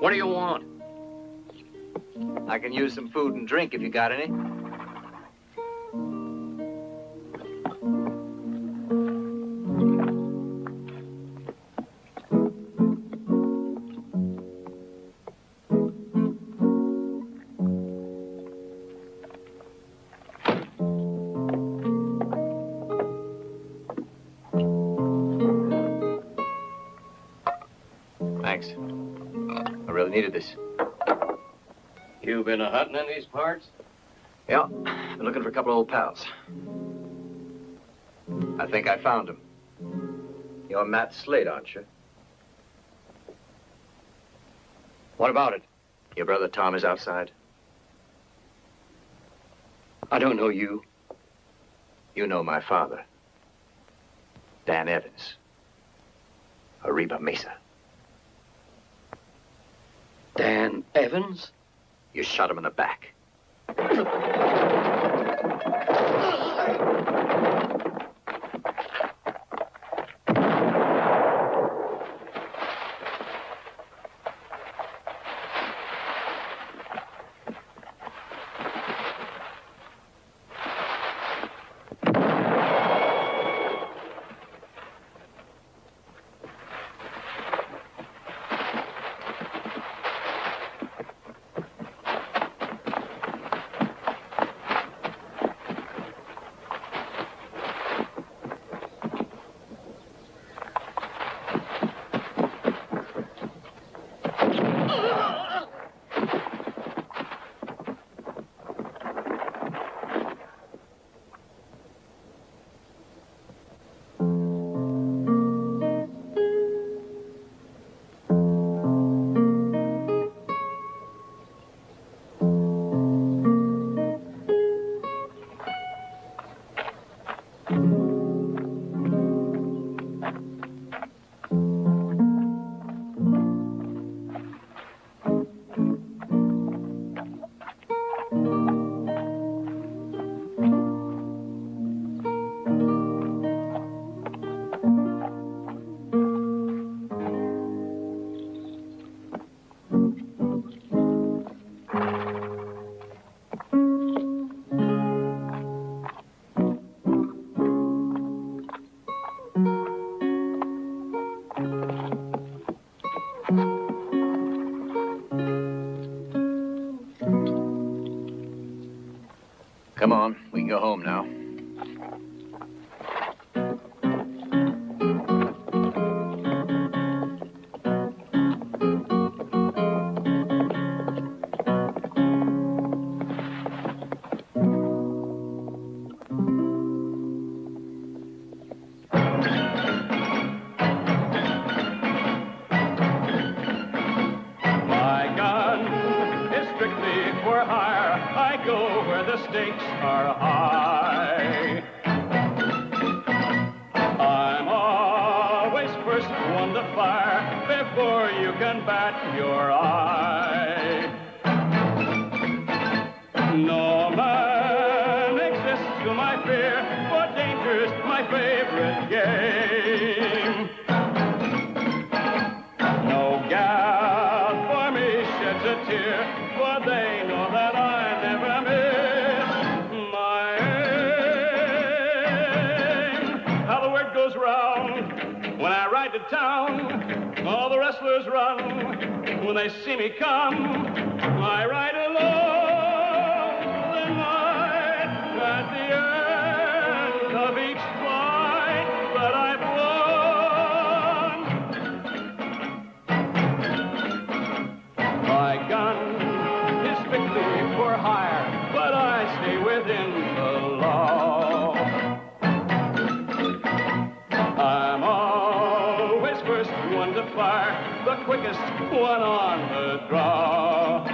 What do you want? I can use some food and drink if you got any. Thanks. I really needed this. You been a-hunting in these parts? Yeah, been looking for a couple of old pals. I think I found him. You're Matt Slade, aren't you? What about it? Your brother Tom is outside. I don't know you. You know my father. Dan Evans. Arriba Mesa. Dan Evans? You shot him in the back. Come on, we can go home now. My gun is strictly for hire. I go where the stakes are high. I'm always first one to fire before you can bat your eye. No man exists to my fear, for danger's my favorite game. No gal for me sheds a tear, for they know that I never miss my aim. How the word goes round when I ride to town, all the wrestlers run when they see me come. I ride alone the night at the end of each fight that I've won. My gun is strictly for hire, but I stay within the law. I'm always first one to fire, the quickest one on the draw.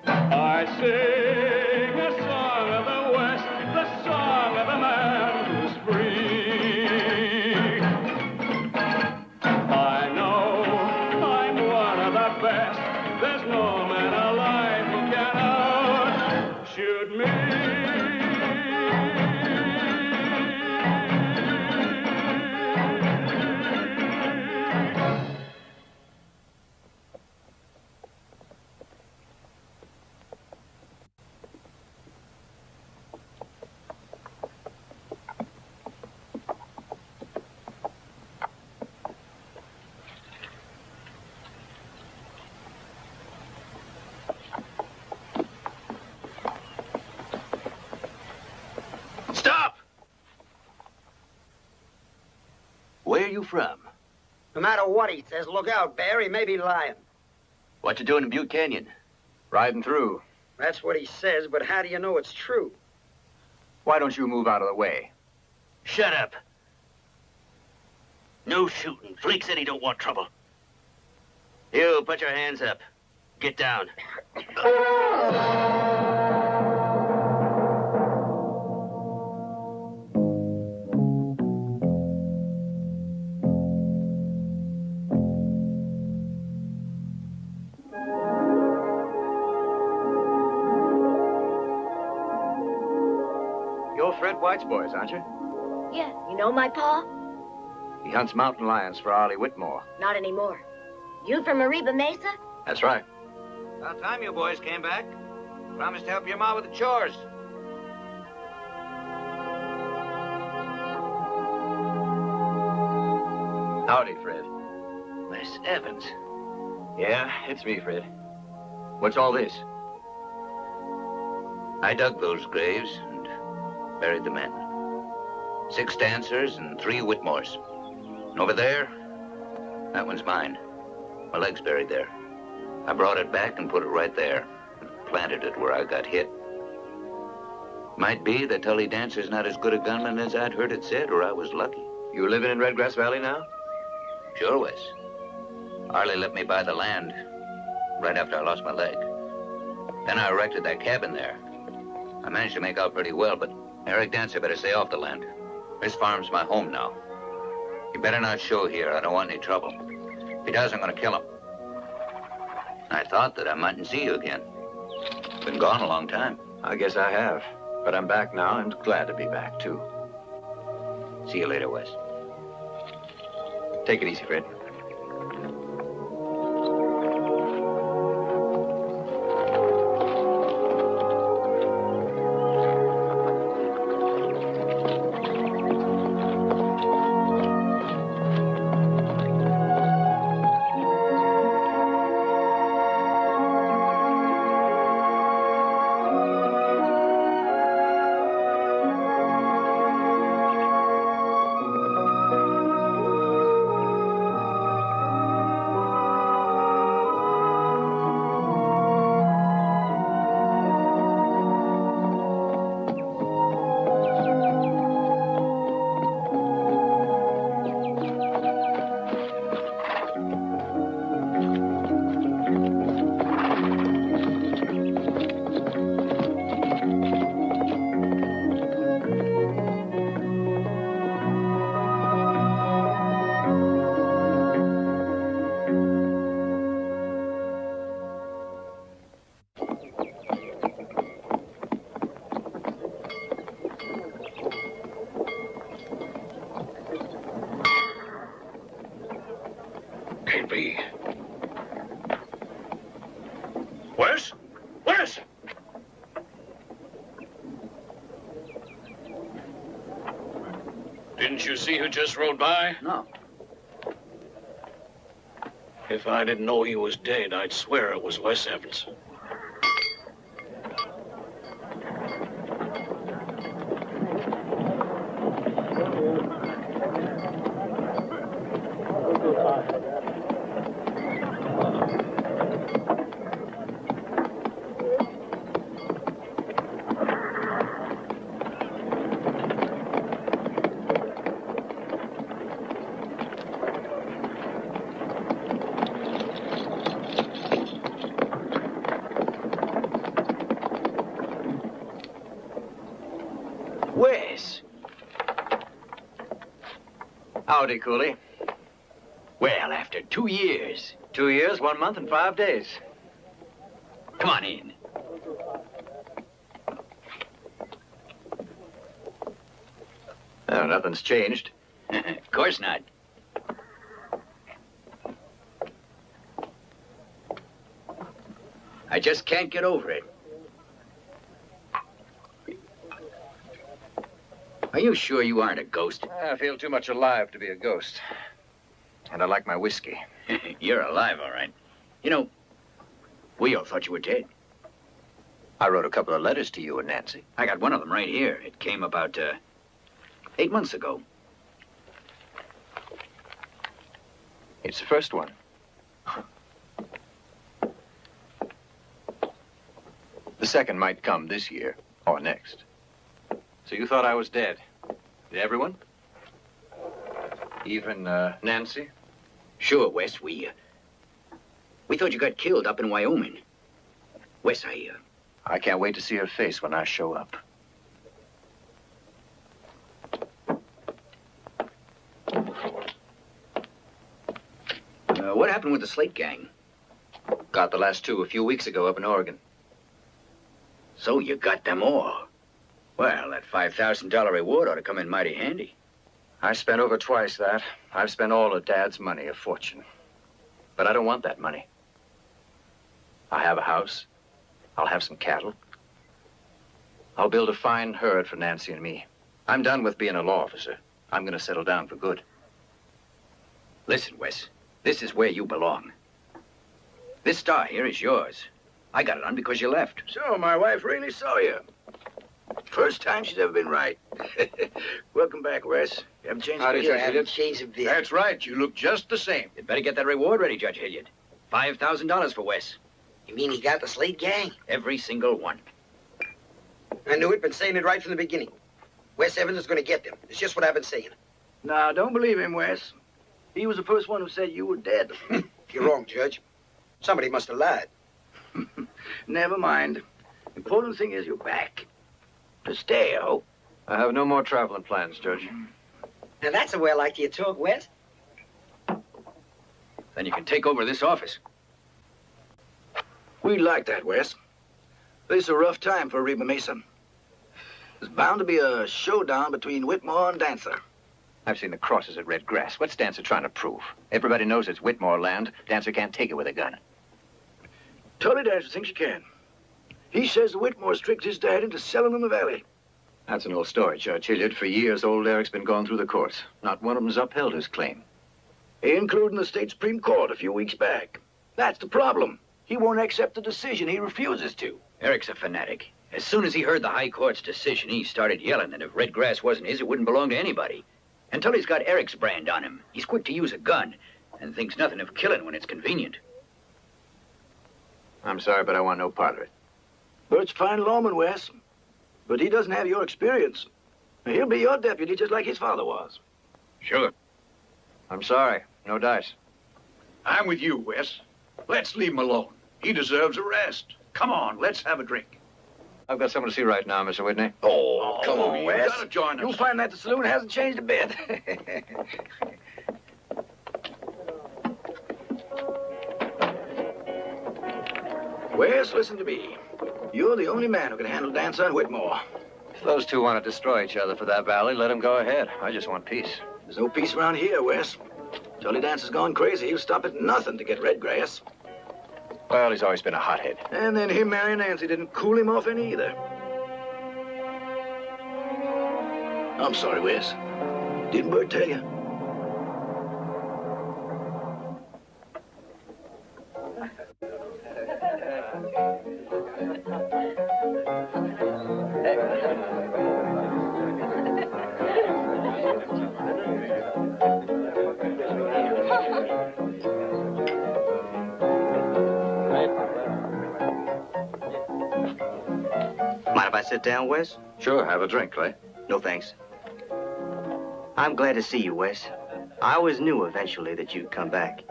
I sing a song of the West, the song of a man who's free. I know I'm one of the best. There's no man alive who can outshoot me. you from? No matter what he says, look out, Bear. He may be lying. What you doing in Butte Canyon? Riding through. That's what he says, but how do you know it's true? Why don't you move out of the way? Shut up. No shooting. Flake said he don't want trouble. You, put your hands up. Get down. You're Fred White's boys, aren't you? Yeah, you know my pa? He hunts mountain lions for Ardi Whitmore. Not anymore. You from Arriba Mesa? That's right. About time you boys came back. Promised to help your ma with the chores. Howdy, Fred. Miss Evans. Yeah, it's me, Fred. What's all this? I dug those graves and buried the men. 6 dancers and 3 Whitmores. And over there, that one's mine. My leg's buried there. I brought it back and put it right there. And planted it where I got hit. Might be the Tully dancer's not as good a gunman as I'd heard it said, or I was lucky. You living in Redgrass Valley now? Sure, Wes. Arlie let me buy the land right after I lost my leg. Then I erected that cabin there. I managed to make out pretty well, but Eric Dancer better stay off the land. This farm's my home now. He better not show here. I don't want any trouble. If he does, I'm going to kill him. I thought that I mightn't see you again. Been gone a long time. I guess I have. But I'm back now and glad to be back, too. See you later, Wes. Take it easy, Fred. Can't be. Wes? Wes? Didn't you see who just rode by? No. If I didn't know he was dead, I'd swear it was Wes Evans. Wes! Howdy, Cooley. Well, after 2 years. 2 years, 1 month, and 5 days. Come on in. Oh, nothing's changed. Of course not. I just can't get over it. Are you sure you aren't a ghost? I feel too much alive to be a ghost. And I like my whiskey. You're alive, all right. You know, we all thought you were dead. I wrote a couple of letters to you and Nancy. I got one of them right here. It came about 8 months ago. It's the first one. The second might come this year or next. So you thought I was dead? Did everyone? Even Nancy? Sure, Wes, we thought you got killed up in Wyoming. Wes, I can't wait to see her face when I show up. What happened with the Slate gang? Got the last two a few weeks ago up in Oregon. So you got them all. Well, that $5,000 reward ought to come in mighty handy. I spent over twice that. I've spent all of Dad's money, a fortune. But I don't want that money. I have a house. I'll have some cattle. I'll build a fine herd for Nancy and me. I'm done with being a law officer. I'm going to settle down for good. Listen, Wes, this is where you belong. This star here is yours. I got it on because you left. So, my wife really saw you. First time she's ever been right. Welcome back, Wes. You haven't changed a bit. You haven't changed a bit. That's right. You look just the same. You'd better get that reward ready, Judge Hilliard. $5,000 for Wes. You mean he got the Slate gang? Every single one. I knew it, been saying it right from the beginning. Wes Evans is going to get them. It's just what I've been saying. Now, don't believe him, Wes. He was the first one who said you were dead. You're wrong, Judge. Somebody must have lied. Never mind. Important thing is you're back. To stay, I hope. I have no more traveling plans, Judge. Now, that's the way I like you talk, Wes. Then you can take over this office. We like that, Wes. This is a rough time for Reba Mesa. There's bound to be a showdown between Whitmore and Dancer. I've seen the crosses at Red Grass. What's Dancer trying to prove? Everybody knows it's Whitmore land. Dancer can't take it with a gun. Tully Dancer thinks you can. He says the Whitmores tricked his dad into selling them the valley. That's an old story, Judge Hilliard. For years, old Eric's been going through the courts. Not one of them's upheld his claim. Including the state Supreme Court a few weeks back. That's the problem. He won't accept the decision. He refuses to. Eric's a fanatic. As soon as he heard the High Court's decision, he started yelling that if Red Grass wasn't his, it wouldn't belong to anybody. Until he's got Eric's brand on him. He's quick to use a gun and thinks nothing of killing when it's convenient. I'm sorry, but I want no part of it. Bert's a fine lawman, Wes. But he doesn't have your experience. He'll be your deputy just like his father was. Sure. I'm sorry. No dice. I'm with you, Wes. Let's leave him alone. He deserves a rest. Come on, let's have a drink. I've got someone to see right now, Mr. Whitney. Oh, come on, Wes. You gotta join us. You'll find that the saloon hasn't changed a bit. Wes, listen to me. You're the only man who can handle Dancer and Whitmore. If those two want to destroy each other for that valley, let them go ahead. I just want peace. There's no peace around here, Wes. Tully Dancer's gone crazy. He'll stop at nothing to get Red Grass. Well, he's always been a hothead. And then him marrying Nancy didn't cool him off any either. I'm sorry, Wes. Didn't Bert tell you? Mind if I sit down, Wes? Sure, have a drink, Clay. No, thanks. I'm glad to see you, Wes. I always knew eventually that you'd come back.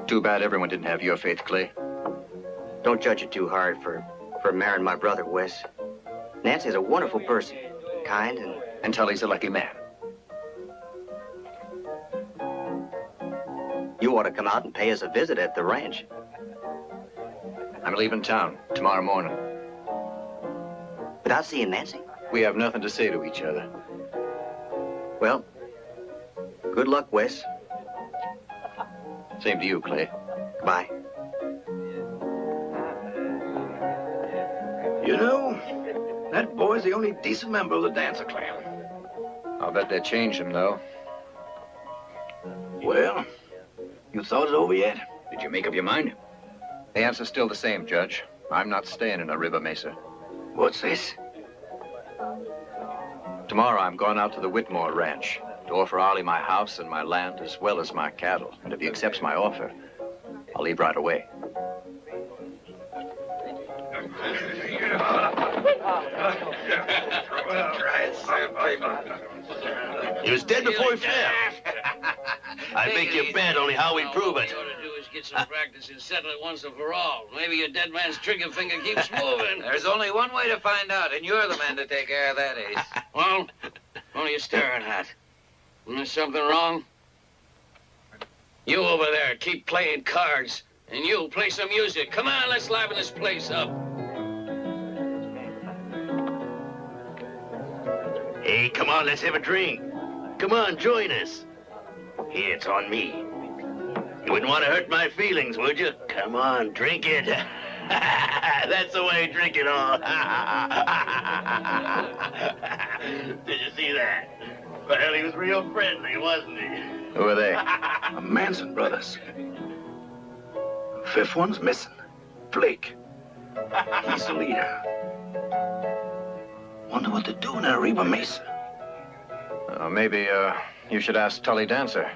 Too bad everyone didn't have your faith, Clay. Don't judge it too hard for marrying my brother, Wes. Nancy's a wonderful person. Kind and... Until he's a lucky man. You ought to come out and pay us a visit at the ranch. I'm leaving town tomorrow morning. Without seeing Nancy? We have nothing to say to each other. Well, good luck, Wes. Same to you, Clay. Goodbye. You know, that boy's the only decent member of the Dancer clan. I'll bet they changed him, though. Well, you thought it over yet? Did you make up your mind? The answer's still the same, Judge. I'm not staying in Arriba Mesa. What's this? Tomorrow, I'm going out to the Whitmore ranch. to offer Arlie my house and my land as well as my cattle. And if he accepts my offer, I'll leave right away. He was dead before he fell. I make you bet, only how we prove it. All we ought to do is get some practice and settle it once and for all. Maybe your dead man's trigger finger keeps moving. There's only one way to find out, and you're the man to take care of that, Ace. Well, what are you staring at? Isn't there something wrong? You over there, keep playing cards. And you, play some music. Come on, let's liven this place up. Hey, come on, let's have a drink. Come on, join us. Here, it's on me. You wouldn't want to hurt my feelings, would you? Come on, drink it. That's the way, drink it all. Did you see that? Well, he was real friendly, wasn't he? Who are they? The Manson brothers. Fifth one's missing. Flake. He's the leader. Wonder what they're doing at Reba Mesa. Maybe you should ask Tully Dancer.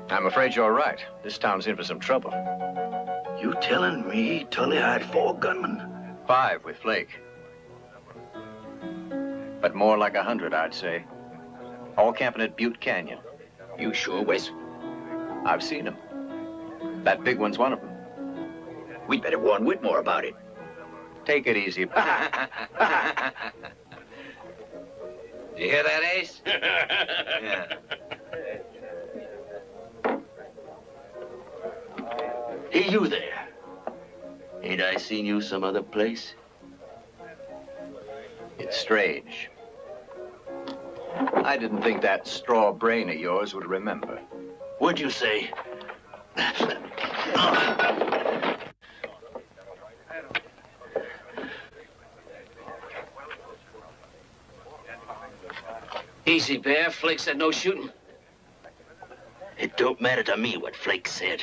I'm afraid you're right. This town's in for some trouble. You telling me Tully hired 4 gunmen? 5 with Flake. But more like 100, I'd say. All camping at Butte Canyon. You sure, Wes? I've seen them. That big one's one of them. We'd better warn Whitmore about it. Take it easy. You hear that, Ace? Yeah. Hey, you there. Ain't I seen you some other place? It's strange. I didn't think that straw brain of yours would remember. What'd you say? Easy, Bear. Flake said no shooting. It don't matter to me what Flake said.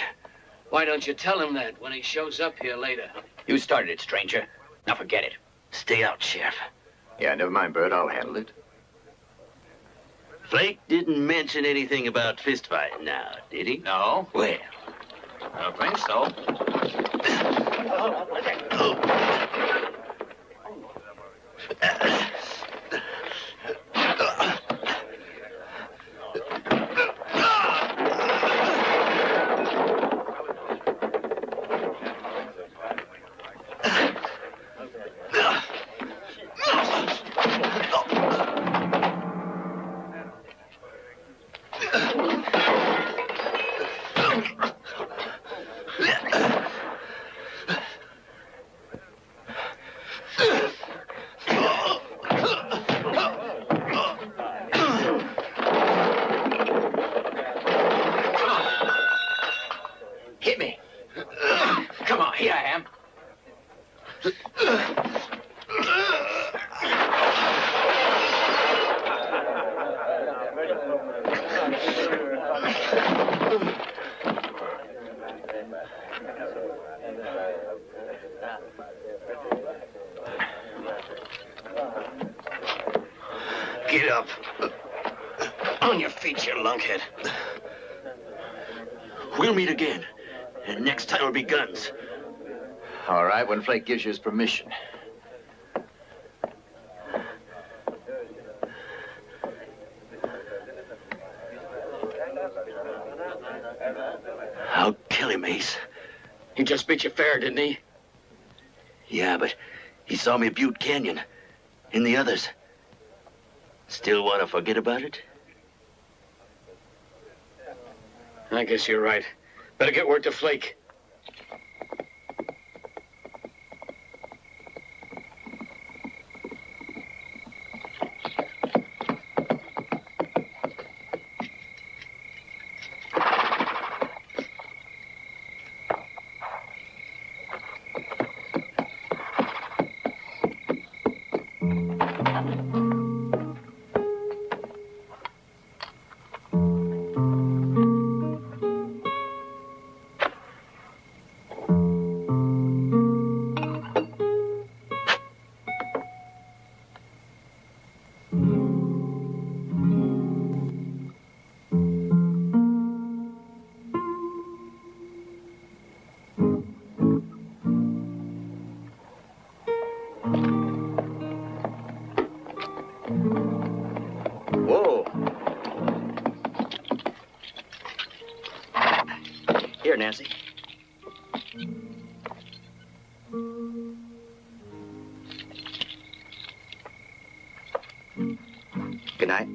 Why don't you tell him that when he shows up here later? You started it, stranger. Now forget it. Stay out, Sheriff. Yeah, never mind, Bert. I'll handle it. Flake didn't mention anything about fistfighting now, did he? No. Well. I don't think so. Hit me. Come on, here I am. Get up. On your feet, you lunkhead. We'll meet again. And next time it'll be guns. All right, when Flake gives you his permission. I'll kill him, Ace. He just beat you fair, didn't he? Yeah, but he saw me at Butte Canyon. And the others. Still want to forget about it? I guess you're right. Better get word to Flake. Whoa. Here, Nancy. Good night.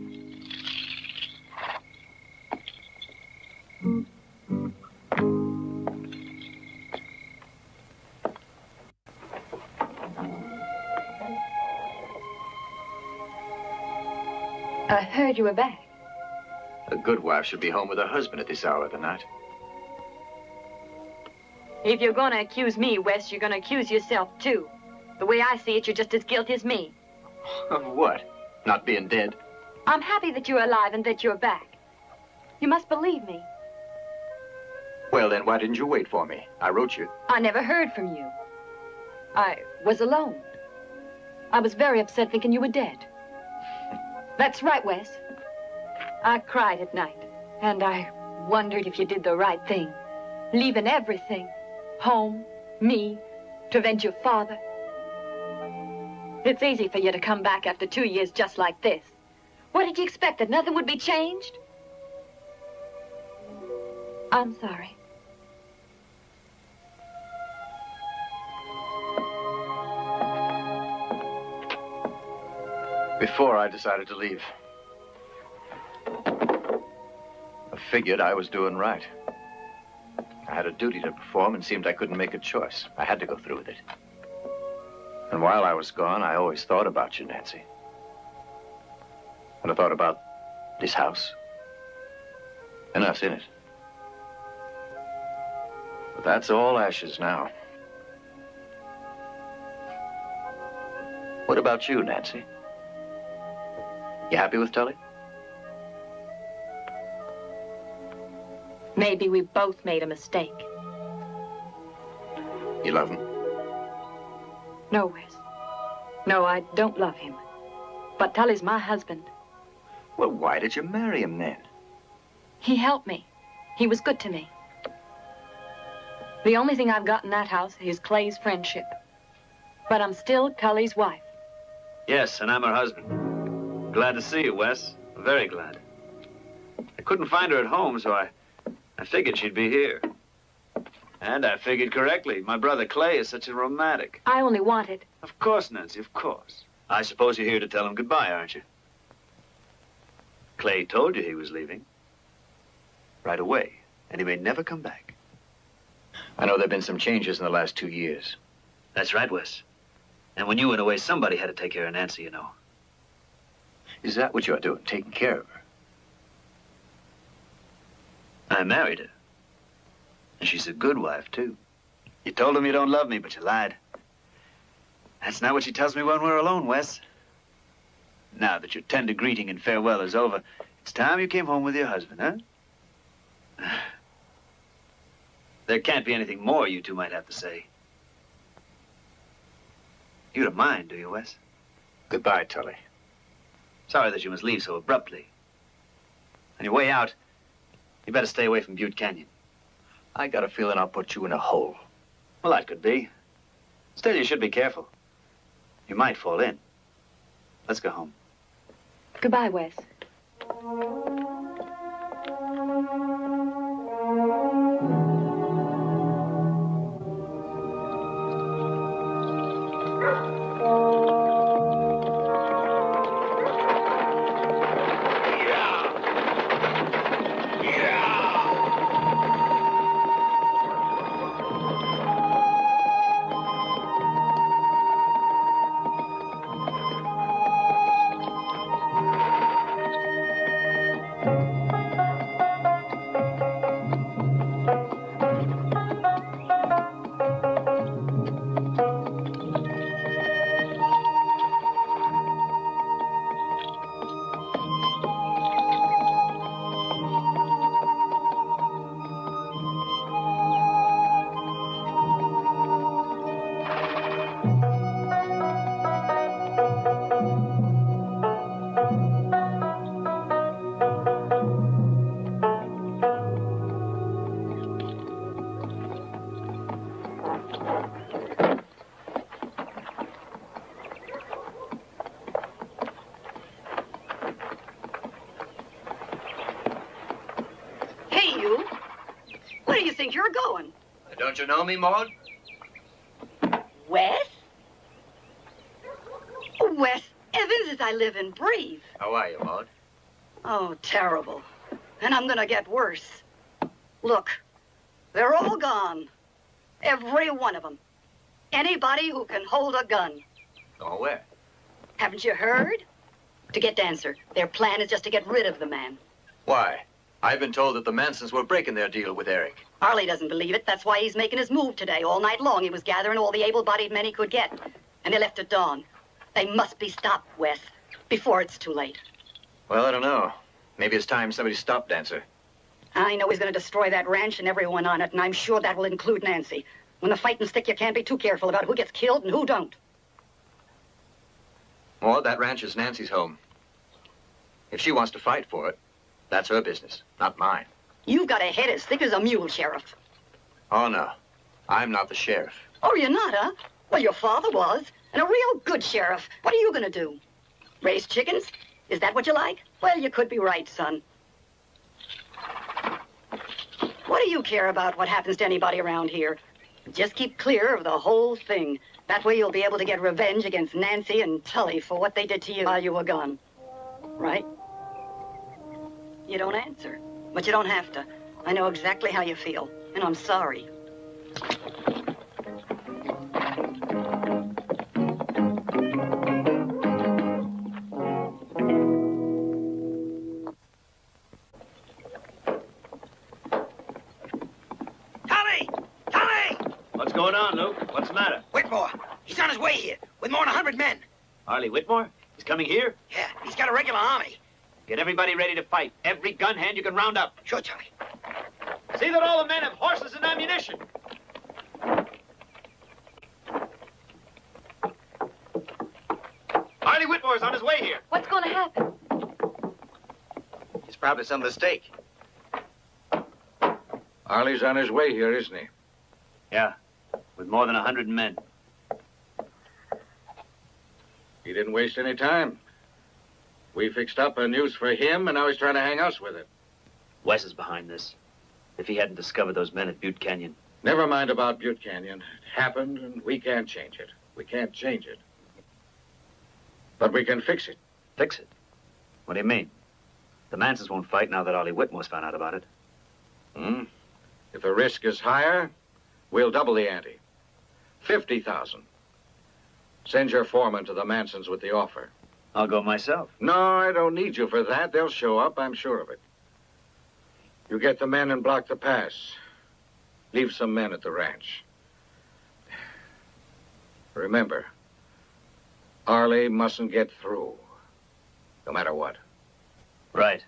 I heard you were back. A good wife should be home with her husband at this hour of the night. If you're gonna accuse me, Wes, you're gonna accuse yourself, too. The way I see it, you're just as guilty as me. Of what? Not being dead? I'm happy that you're alive and that you're back. You must believe me. Well, then, why didn't you wait for me? I wrote you. I never heard from you. I was alone. I was very upset thinking you were dead. That's right, Wes. I cried at night, and I wondered if you did the right thing. Leaving everything, home, me, to avenge your father. It's easy for you to come back after 2 years just like this. What did you expect, that nothing would be changed? I'm sorry. Before I decided to leave, I figured I was doing right. I had a duty to perform and seemed I couldn't make a choice. I had to go through with it. And while I was gone, I always thought about you, Nancy. And I thought about this house and us in it. But that's all ashes now. What about you, Nancy? You happy with Tully? Maybe we both made a mistake. You love him? No, Wes. No, I don't love him. But Tully's my husband. Well, why did you marry him then? He helped me. He was good to me. The only thing I've got in that house is Clay's friendship. But I'm still Tully's wife. Yes, and I'm her husband. Glad to see you, Wes. Very glad. I couldn't find her at home, so I figured she'd be here. And I figured correctly. My brother Clay is such a romantic. I only wanted... Of course, Nancy, of course. I suppose you're here to tell him goodbye, aren't you? Clay told you he was leaving. Right away. And he may never come back. I know there have been some changes in the last 2 years. That's right, Wes. And when you went away, somebody had to take care of Nancy, you know. Is that what you're doing, taking care of her? I married her. And she's a good wife, too. You told him you don't love me, but you lied. That's not what she tells me when we're alone, Wes. Now that your tender greeting and farewell is over, it's time you came home with your husband, huh? There can't be anything more you two might have to say. You don't mind, do you, Wes? Goodbye, Tully. Sorry that you must leave so abruptly. On your way out, you better stay away from Butte Canyon. I got a feeling I'll put you in a hole. Well, that could be. Still, you should be careful. You might fall in. Let's go home. Goodbye, Wes. think you're going? Don't you know me, Maud? Wes? Oh, Wes Evans, as I live and breathe. How are you, Maud? Oh, terrible. And I'm gonna get worse. Look, they're all gone. Every one of them. Anybody who can hold a gun. Gone where? Haven't you heard? To get Dancer. Their plan is just to get rid of the man. Why? I've been told that the Mansons were breaking their deal with Eric. Arlie doesn't believe it. That's why he's making his move today. All night long, he was gathering all the able-bodied men he could get. And they left at dawn. They must be stopped, Wes, before it's too late. Well, I don't know. Maybe it's time somebody stopped Dancer. I know he's going to destroy that ranch and everyone on it, and I'm sure that will include Nancy. When the fighting's thick, you can't be too careful about who gets killed and who don't. Maud, that ranch is Nancy's home. If she wants to fight for it, that's her business, not mine. You've got a head as thick as a mule, Sheriff. Oh, no. I'm not the sheriff. Oh, you're not, huh? Well, your father was, and a real good sheriff. What are you going to do? Raise chickens? Is that what you like? Well, you could be right, son. What do you care about what happens to anybody around here? Just keep clear of the whole thing. That way you'll be able to get revenge against Nancy and Tully for what they did to you while you were gone. Right? You don't answer. But you don't have to. I know exactly how you feel, and I'm sorry. What's going on, Luke? What's the matter? Whitmore, he's on his way here with more than 100 men. Arlie Whitmore? He's coming here? Yeah, he's got a regular army. Get everybody ready to fight. Every gun hand you can round up. Sure, Charlie. See that all the men have horses and ammunition. Arlie Whitmore's on his way here. What's going to happen? It's probably some mistake. Arlie's on his way here, isn't he? Yeah, with more than 100 men. He didn't waste any time. We fixed up a noose for him, and now he's trying to hang us with it. Wes is behind this. If he hadn't discovered those men at Butte Canyon. Never mind about Butte Canyon. It happened, and we can't change it. We can't change it. But we can fix it. Fix it? What do you mean? The Mansons won't fight now that Arlie Whitmore's found out about it. If the risk is higher, we'll double the ante. 50,000. Send your foreman to the Mansons with the offer. I'll go myself. No, I don't need you for that. They'll show up, I'm sure of it. You get the men and block the pass. Leave some men at the ranch. Remember, Arlie mustn't get through, no matter what. Right.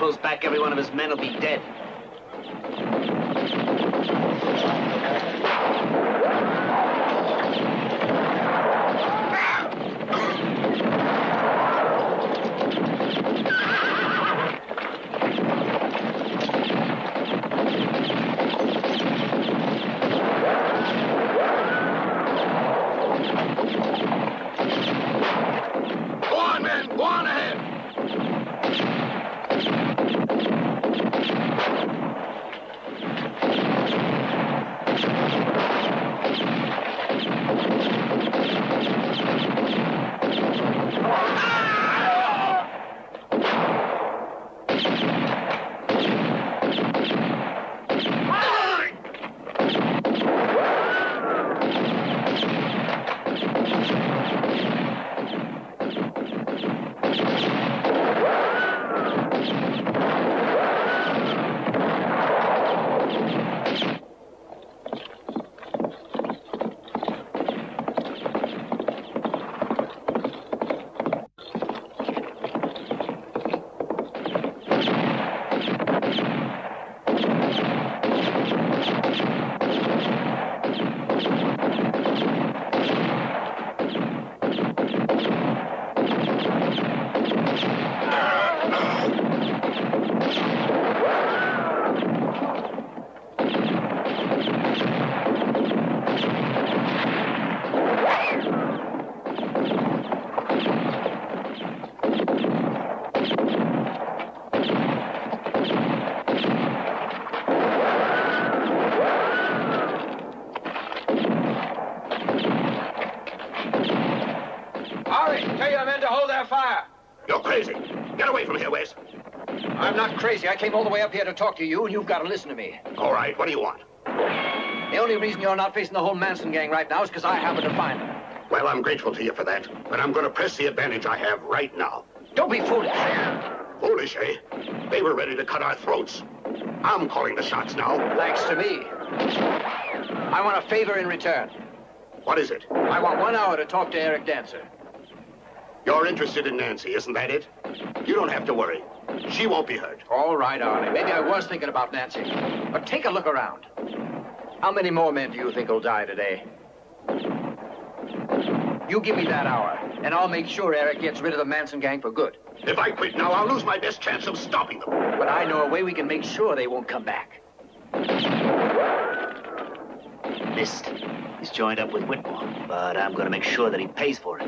pulls back, every one of his men will be dead. Go on, men. Go on ahead. Ardi, tell your men to hold their fire. You're crazy. Get away from here, Wes. I'm not crazy. I came all the way up here to talk to you, and you've got to listen to me. All right, what do you want? The only reason you're not facing the whole Manson gang right now is because I happen to find them. Well, I'm grateful to you for that, but I'm going to press the advantage I have right now. Don't be foolish. Foolish, eh? They were ready to cut our throats. I'm calling the shots now. Thanks to me. I want a favor in return. What is it? I want 1 hour to talk to Eric Dancer. You're interested in Nancy, isn't that it? You don't have to worry. She won't be hurt. All right, Ardi. Maybe I was thinking about Nancy. But take a look around. How many more men do you think will die today? You give me that hour, and I'll make sure Eric gets rid of the Manson gang for good. If I quit now, I'll lose my best chance of stopping them. But I know a way we can make sure they won't come back. Missed. He's joined up with Whitmore, but I'm going to make sure that he pays for it.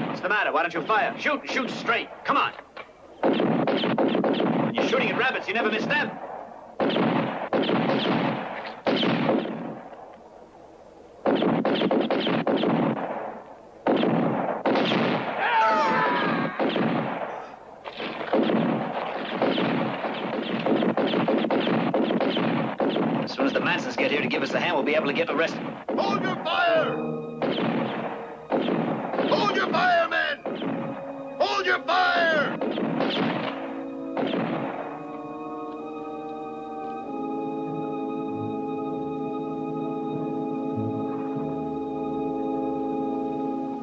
What's the matter? Why don't you fire? Shoot straight. Come on. When you're shooting at rabbits, you never miss them. As soon as the Mansons get here to give us a hand, we'll be able to get the rest of them. Hold your fire! Hold your fire, men! Hold your fire!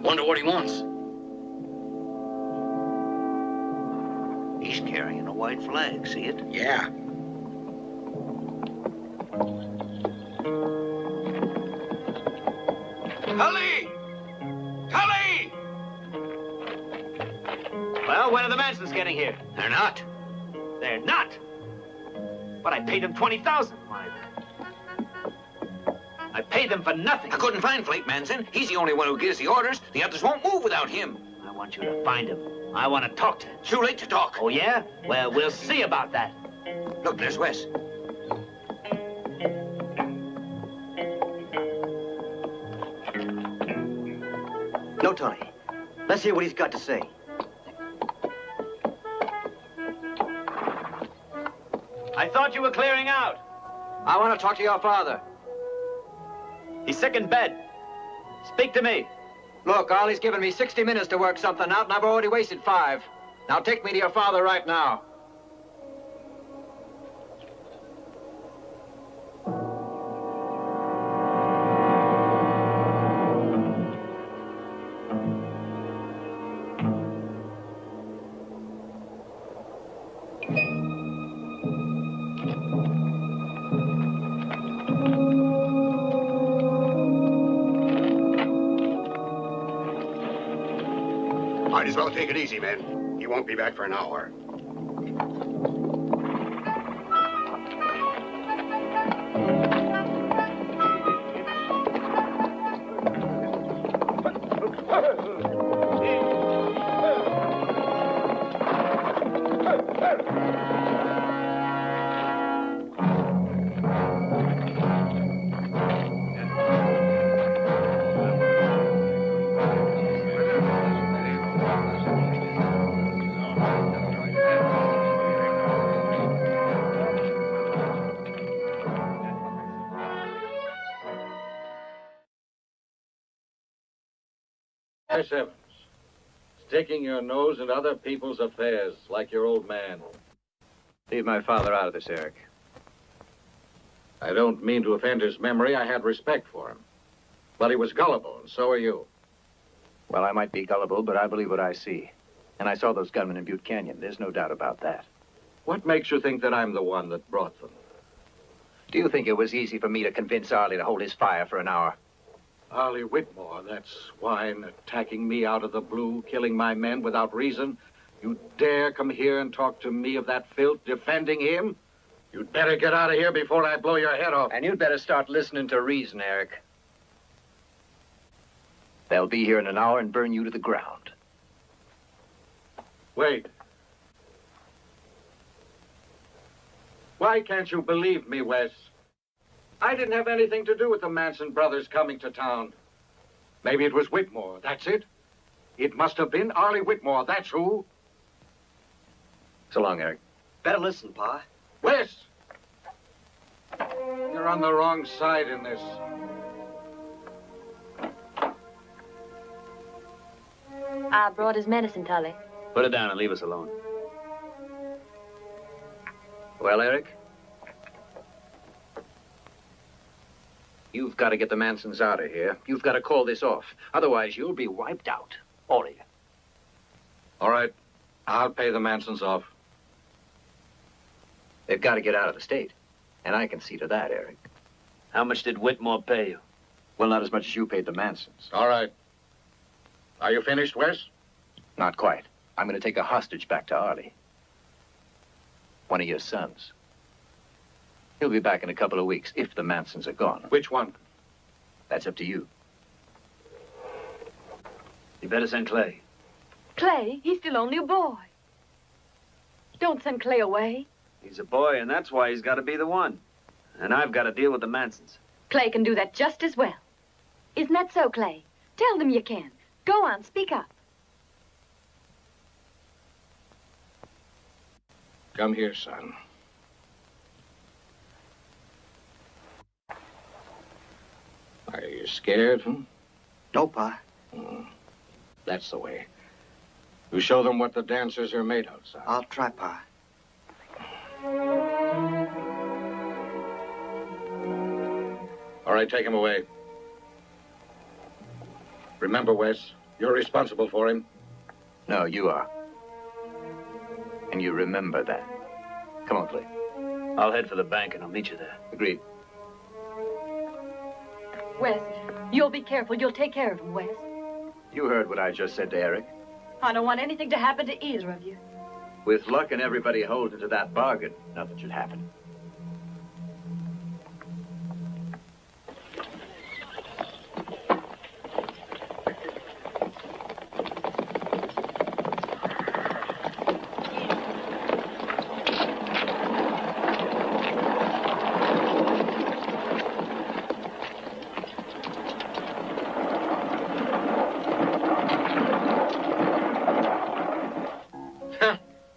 Wonder what he wants. He's carrying a white flag, see it? Yeah. Tully! Tully! Well, when are the Mansons getting here? They're not. They're not. But I paid them $20,000. I paid them for nothing. I couldn't find Flake Manson. He's the only one who gives the orders. The others won't move without him. I want you to find him. I want to talk to him. Too late to talk. Oh, yeah? Well, we'll see about that. Look, there's Wes. No, Tony. Let's hear what he's got to say. I thought you were clearing out. I want to talk to your father. He's sick in bed. Speak to me. Look, Arlie's given me 60 minutes to work something out, and I've already wasted 5. Now take me to your father right now. Might as well take it easy, men. He won't be back for an hour. Miss Evans, sticking your nose in other people's affairs like your old man. Leave my father out of this, Eric. I don't mean to offend his memory. I had respect for him. But he was gullible, and so are you. Well, I might be gullible, but I believe what I see. And I saw those gunmen in Butte Canyon. There's no doubt about that. What makes you think that I'm the one that brought them? Do you think it was easy for me to convince Ardi to hold his fire for an hour? Arlie Whitmore, that swine, attacking me out of the blue, killing my men without reason. You dare come here and talk to me of that filth, defending him? You'd better get out of here before I blow your head off. And you'd better start listening to reason, Eric. They'll be here in an hour and burn you to the ground. Wait. Why can't you believe me, Wes? I didn't have anything to do with the Manson brothers coming to town. Maybe it was Whitmore, that's it. It must have been Arlie Whitmore, that's who. So long, Eric. Better listen, Pa. Wes! You're on the wrong side in this. I brought his medicine, Tully. Put it down and leave us alone. Well, Eric? You've got to get the Mansons out of here. You've got to call this off. Otherwise, you'll be wiped out. All of you. All right. I'll pay the Mansons off. They've got to get out of the state. And I can see to that, Eric. How much did Whitmore pay you? Well, not as much as you paid the Mansons. All right. Are you finished, Wes? Not quite. I'm going to take a hostage back to Ardi. One of your sons. He'll be back in a couple of weeks, if the Mansons are gone. Which one? That's up to you. You better send Clay. Clay? He's still only a boy. Don't send Clay away. He's a boy, and that's why he's got to be the one. And I've got to deal with the Mansons. Clay can do that just as well. Isn't that so, Clay? Tell them you can. Go on, speak up. Come here, son. Are you scared, No, Pa. That's the way. You show them what the dancers are made of, son. I'll try, Pa. All right, take him away. Remember, Wes, you're responsible for him. No, you are. And you remember that. Come on, Clay. I'll head for the bank and I'll meet you there. Agreed. Wes, you'll be careful. You'll take care of him, Wes. You heard what I just said to Eric. I don't want anything to happen to either of you. With luck and everybody holding to that bargain, nothing should happen.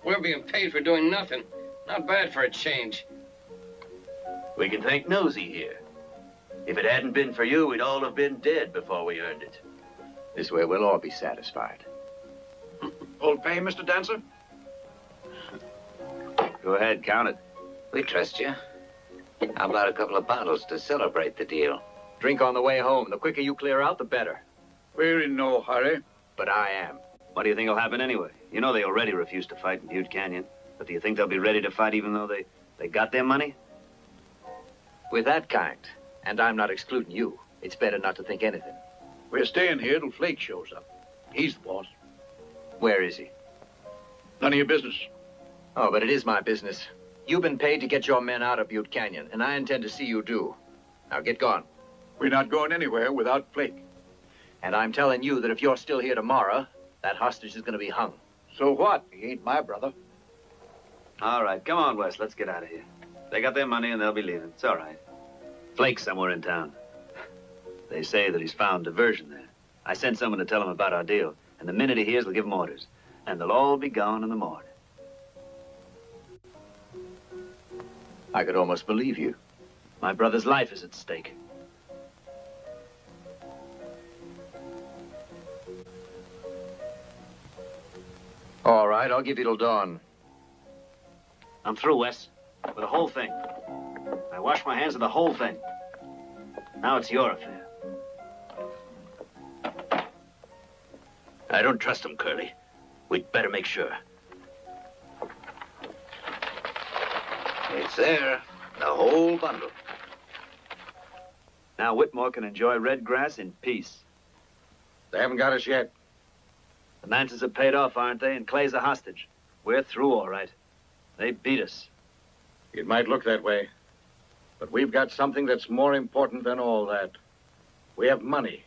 We're being paid for doing nothing. Not bad for a change. We can thank Nosy here. If it hadn't been for you, we'd all have been dead before we earned it. This way we'll all be satisfied. Old pay, Mr. Dancer? Go ahead, count it. We trust you. How about a couple of bottles to celebrate the deal? Drink on the way home. The quicker you clear out, the better. We're in no hurry. But I am. What do you think will happen anyway? You know they already refused to fight in Butte Canyon. But do you think they'll be ready to fight even though they got their money? With that kind, and I'm not excluding you, it's better not to think anything. We're staying here till Flake shows up. He's the boss. Where is he? None of your business. Oh, but it is my business. You've been paid to get your men out of Butte Canyon, and I intend to see you do. Now get gone. We're not going anywhere without Flake. And I'm telling you that if you're still here tomorrow, that hostage is going to be hung. So what? He ain't my brother. All right, come on, Wes. Let's get out of here. They got their money and they'll be leaving. It's all right. Flake's somewhere in town. They say that he's found diversion there. I sent someone to tell him about our deal, and the minute he hears, they'll give him orders. And they'll all be gone in the morning. I could almost believe you. My brother's life is at stake. All right, I'll give you till dawn. I'm through, Wes, with the whole thing. I washed my hands of the whole thing. Now it's your affair. I don't trust him, Curly. We'd better make sure. It's there, the whole bundle. Now Whitmore can enjoy red grass in peace. They haven't got us yet. The Mansons are paid off, aren't they? And Clay's a hostage. We're through, all right. They beat us. It might look that way. But we've got something that's more important than all that. We have money.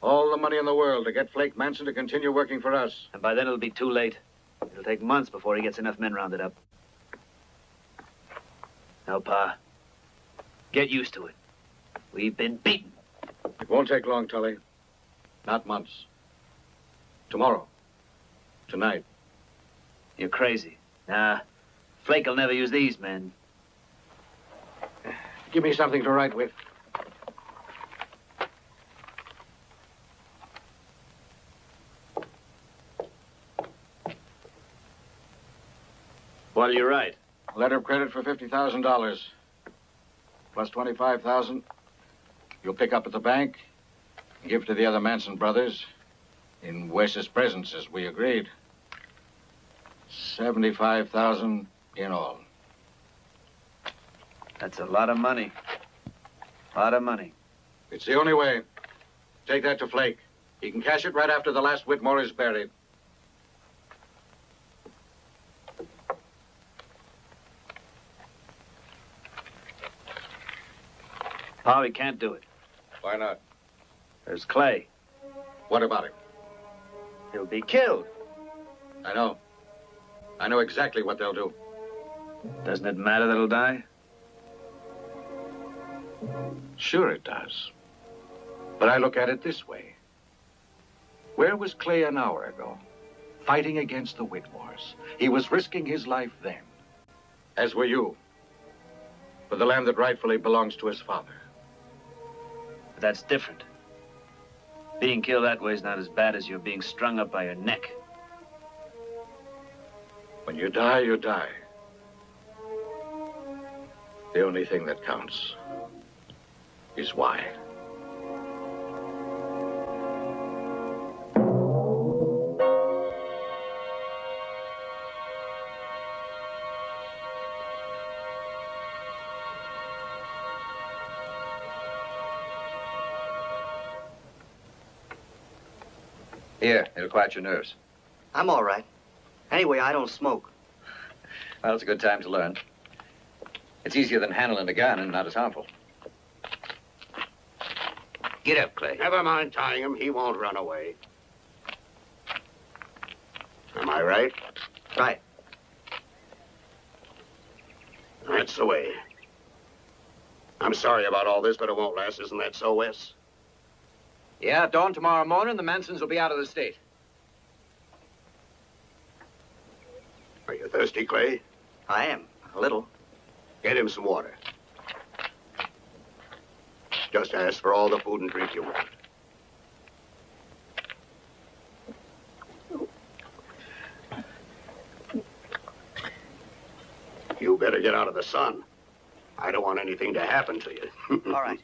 All the money in the world to get Flake Manson to continue working for us. And by then it'll be too late. It'll take months before he gets enough men rounded up. Now, Pa, get used to it. We've been beaten. It won't take long, Tully. Not months. Tomorrow. Tonight. You're crazy. Nah, Flake will never use these men. Give me something to write with. What'll you write? A letter of credit for $50,000. Plus $25,000. You'll pick up at the bank. Give to the other Manson brothers. In Wes's presence, as we agreed. $75,000 in all. That's a lot of money. A lot of money. It's the only way. Take that to Flake. He can cash it right after the last Whitmore is buried. Pa, we can't do it. Why not? There's Clay. What about him? He'll be killed. I know. I know exactly what they'll do. Doesn't it matter that he'll die? Sure it does. But I look at it this way. Where was Clay an hour ago? Fighting against the Whitmores. He was risking his life then. As were you. For the land that rightfully belongs to his father. But that's different. Being killed that way is not as bad as you're being strung up by your neck. When you die, you die. The only thing that counts is why. Here, it'll quiet your nerves. I'm all right. Anyway, I don't smoke. Well, it's a good time to learn. It's easier than handling a gun and not as harmful. Get up, Clay. Never mind tying him. He won't run away. Am I right? Right. That's the way. I'm sorry about all this, but it won't last. Isn't that so, Wes? Yeah, at dawn tomorrow morning, the Mansons will be out of the state. Are you thirsty, Clay? I am. A little. Get him some water. Just ask for all the food and drink you want. You better get out of the sun. I don't want anything to happen to you. All right.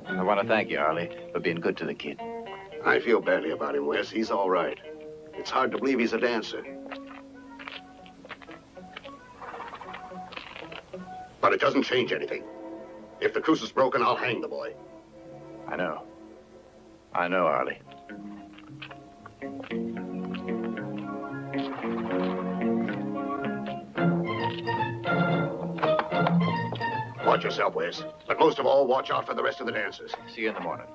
I want to thank you, Arlie, for being good to the kid. I feel badly about him, Wes. He's all right. It's hard to believe he's a dancer. But it doesn't change anything. If the truce is broken, I'll hang the boy. I know. I know, Arlie. Watch yourself, Wes. But most of all, watch out for the rest of the dancers. See you in the morning.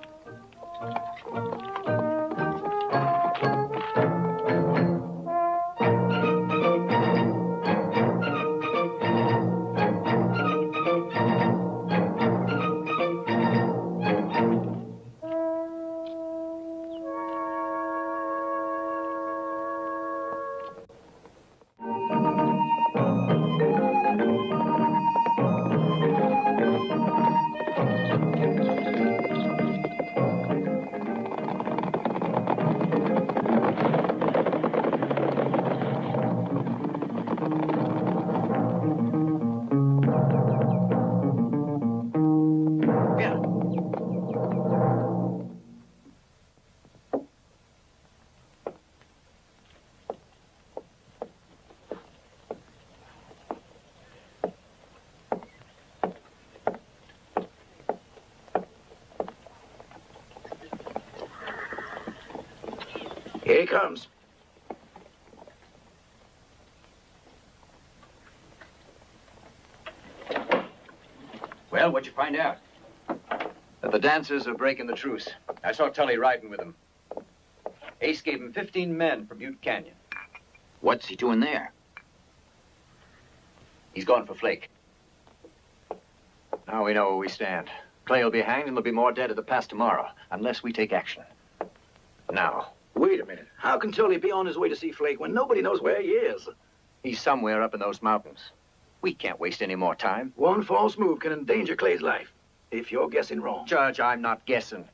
Here he comes. Well, what'd you find out? That the dancers are breaking the truce. I saw Tully riding with them. Ace gave him 15 men from Butte Canyon. What's he doing there? He's gone for Flake. Now we know where we stand. Clay will be hanged and there'll be more dead at the pass tomorrow, unless we take action. Now. Wait a minute. How can Tully be on his way to see Flake when nobody knows where he is? He's somewhere up in those mountains. We can't waste any more time. One false move can endanger Clay's life, if you're guessing wrong. Judge, I'm not guessing.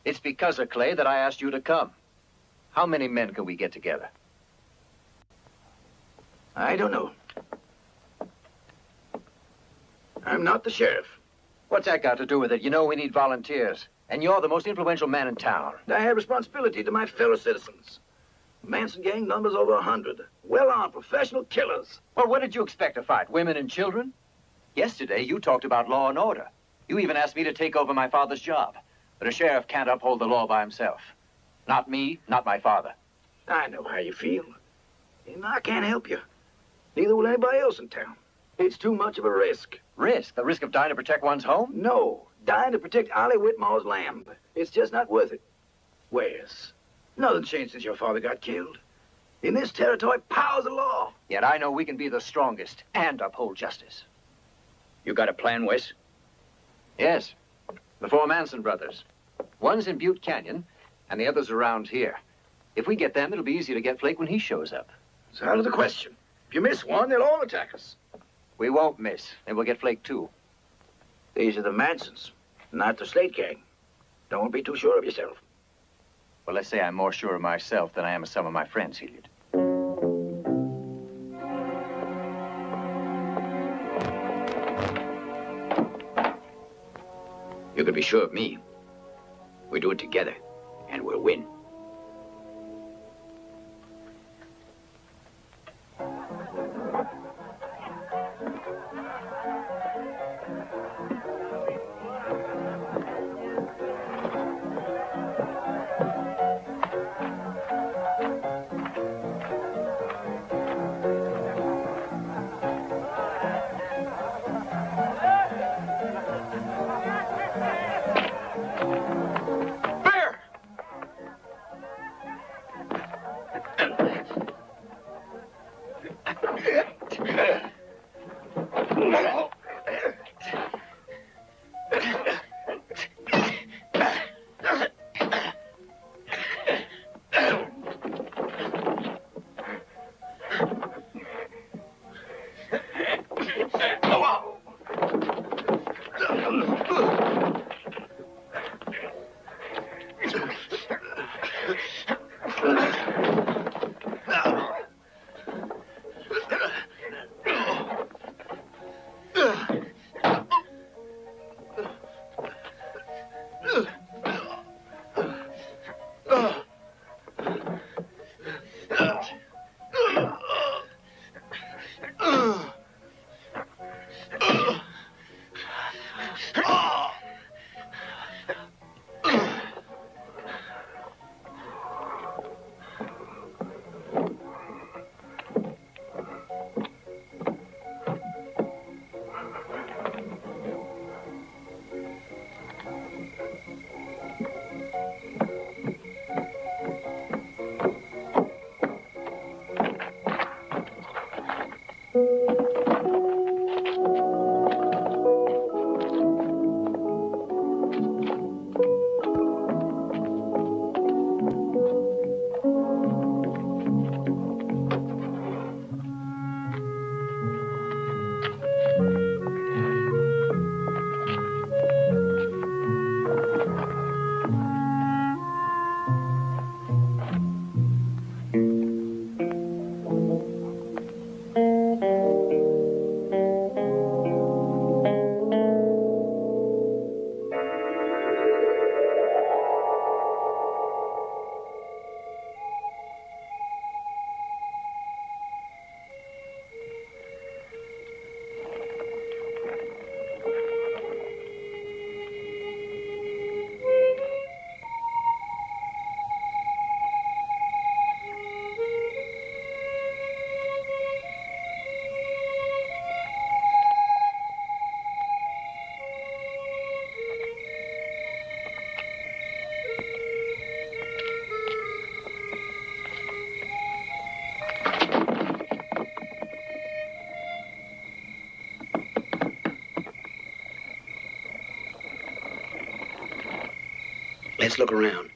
It's because of Clay that I asked you to come. How many men can we get together? I don't know. I'm not the sheriff. What's that got to do with it? You know we need volunteers. And you're the most influential man in town. I have responsibility to my fellow citizens. Manson gang numbers over 100. Well-armed professional killers. Well, what did you expect to fight? Women and children? Yesterday, you talked about law and order. You even asked me to take over my father's job. But a sheriff can't uphold the law by himself. Not me, not my father. I know how you feel. And I can't help you. Neither will anybody else in town. It's too much of a risk. Risk? The risk of dying to protect one's home? No. Dying to protect Ollie Whitmore's lamb. It's just not worth it. Wes, nothing changed since your father got killed. In this territory, power's the law. Yet I know we can be the strongest and uphold justice. You got a plan, Wes? Yes. The 4 Manson brothers. One's in Butte Canyon, and the other's around here. If we get them, it'll be easy to get Flake when he shows up. It's out of the question. If you miss one, they'll all attack us. We won't miss, and we'll get Flake, too. These are the Mansons, not the Slate gang. Don't be too sure of yourself. Well, let's say I'm more sure of myself than I am of some of my friends, Hilliard. You can be sure of me. We do it together, and we'll win. Let's look around.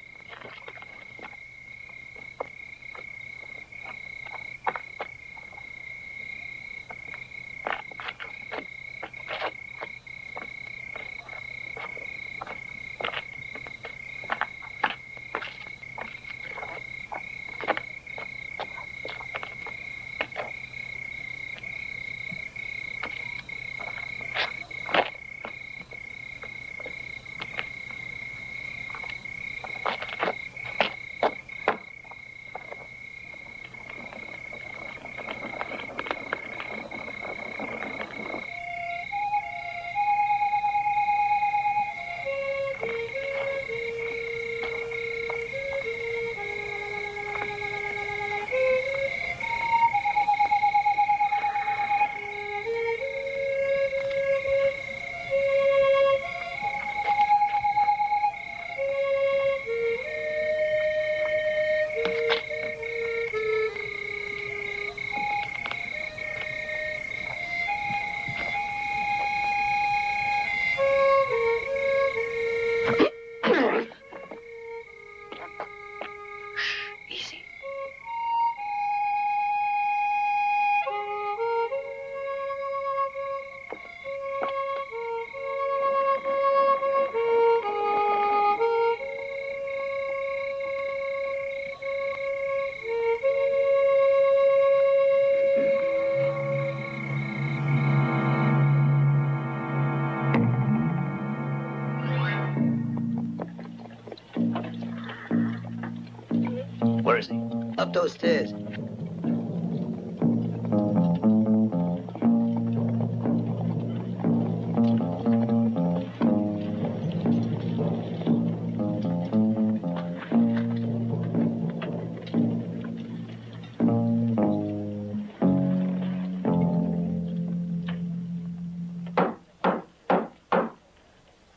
Where is he? Up those stairs.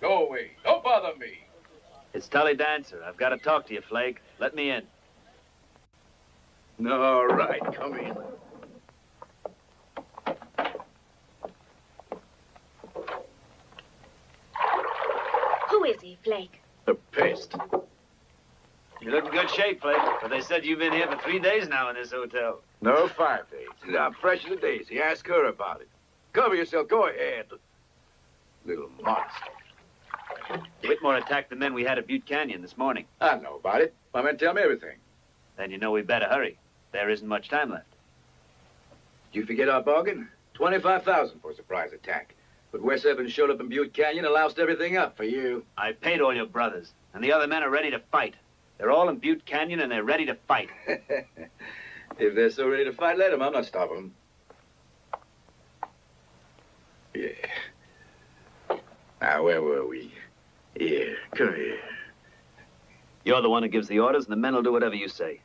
Go away. Don't bother me. It's Tully Dancer. I've got to talk to you, Flake. Let me in. All right, come in. Who is he, Flake? The pest. You look in good shape, Flake. But they said you've been here for 3 days now in this hotel. No, 5 days. I'm fresh as a daisy. Ask her about it. Cover yourself. Go ahead. Little monster. Whitmore attacked the men we had at Butte Canyon this morning. I know about it. My men tell me everything. Then you know we better hurry. There isn't much time left. Did you forget our bargain? 25,000 for a surprise attack. But Wes Evans showed up in Butte Canyon and loused everything up for you. I paid all your brothers, and the other men are ready to fight. They're all in Butte Canyon, and they're ready to fight. If they're so ready to fight, let them. I'm not stopping them. Yeah. Now, where were we? Here, come here. You're the one who gives the orders, and the men will do whatever you say.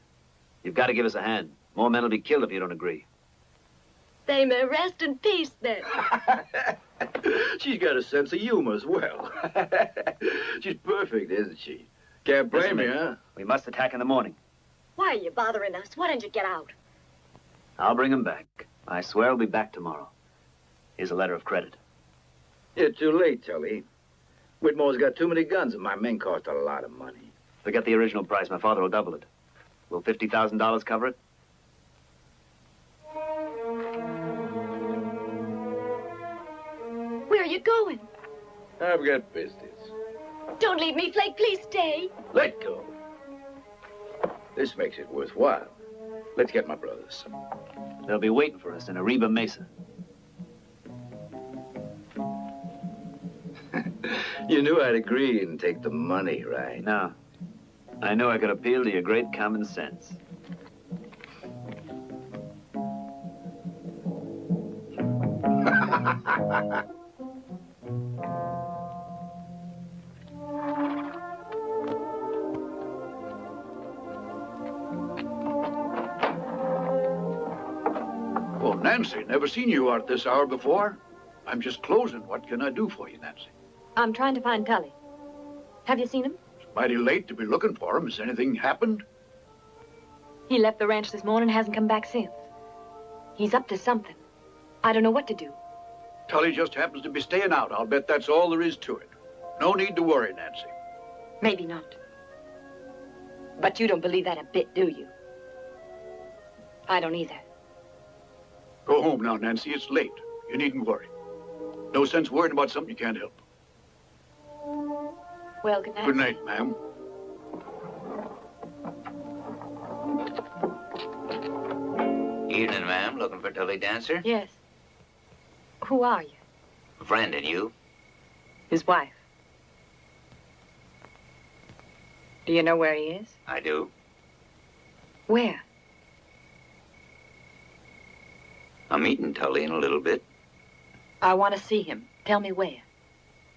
You've got to give us a hand. More men will be killed if you don't agree. They may rest in peace then. She's got a sense of humor as well. She's perfect, isn't she? Can't blame me, huh? We must attack in the morning. Why are you bothering us? Why don't you get out? I'll bring him back. I swear I'll be back tomorrow. Here's a letter of credit. You're too late, Tully. Whitmore's got too many guns, and my men cost a lot of money. Forget the original price. My father will double it. Will $50,000 cover it? Where are you going? I've got business. Don't leave me, Flake. Please stay. Let go. This makes it worthwhile. Let's get my brothers. They'll be waiting for us in Arriba Mesa. You knew I'd agree and take the money, right? No. I knew I could appeal to your great common sense. Oh, Nancy, never seen you out this hour before. I'm just closing. What can I do for you, Nancy? I'm trying to find Tully. Have you seen him? It's mighty late to be looking for him. Has anything happened? He left the ranch this morning and hasn't come back since. He's up to something. I don't know what to do. Tully just happens to be staying out. I'll bet that's all there is to it. No need to worry, Nancy. Maybe not. But you don't believe that a bit, do you? I don't either. Go home now, Nancy. It's late. You needn't worry. No sense worrying about something you can't help. Well, good night. Good night, ma'am. Evening, ma'am. Looking for Tully Dancer? Yes. Who are you? A friend, and you? His wife. Do you know where he is? I do. Where? I'm meeting Tully in a little bit. I want to see him. Tell me where.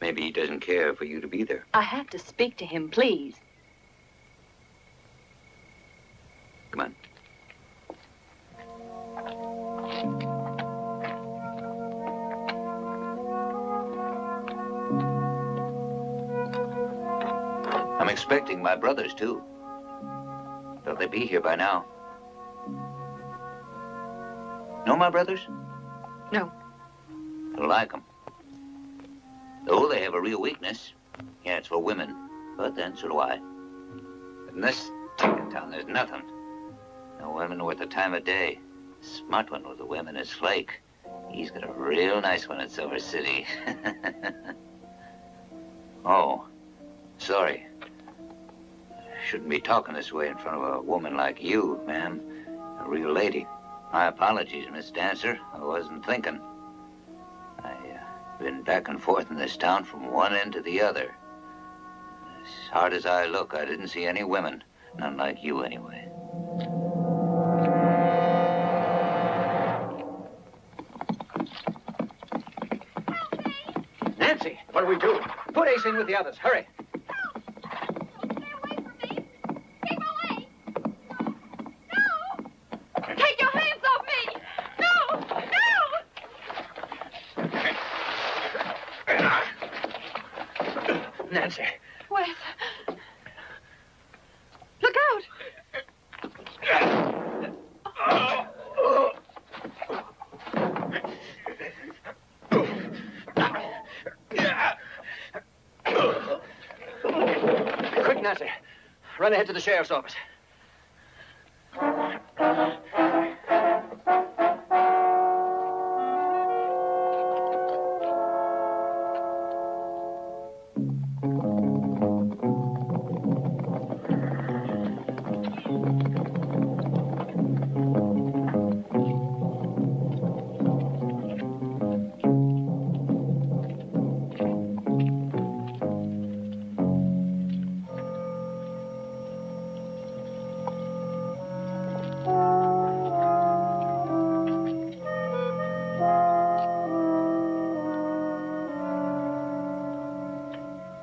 Maybe he doesn't care for you to be there. I have to speak to him, please. Come on. I'm expecting my brothers, too. Thought they'd be here by now. Know my brothers? No. I like them. Though they have a real weakness. Yeah, it's for women. But then, so do I. In this ticket town, there's nothing. No women worth the time of day. Smart one with the women is Flake. He's got a real nice one at Silver City. Oh, sorry. Shouldn't be talking this way in front of a woman like you, ma'am. A real lady. My apologies, Miss Dancer. I wasn't thinking. I've been back and forth in this town from one end to the other. As hard as I look, I didn't see any women. None like you, anyway. Nancy, what are we doing? Put Ace in with the others. Hurry. Take your hands off me! No! No! Nancy. Wes. Look out! Quick, Nancy. Run ahead to the sheriff's office.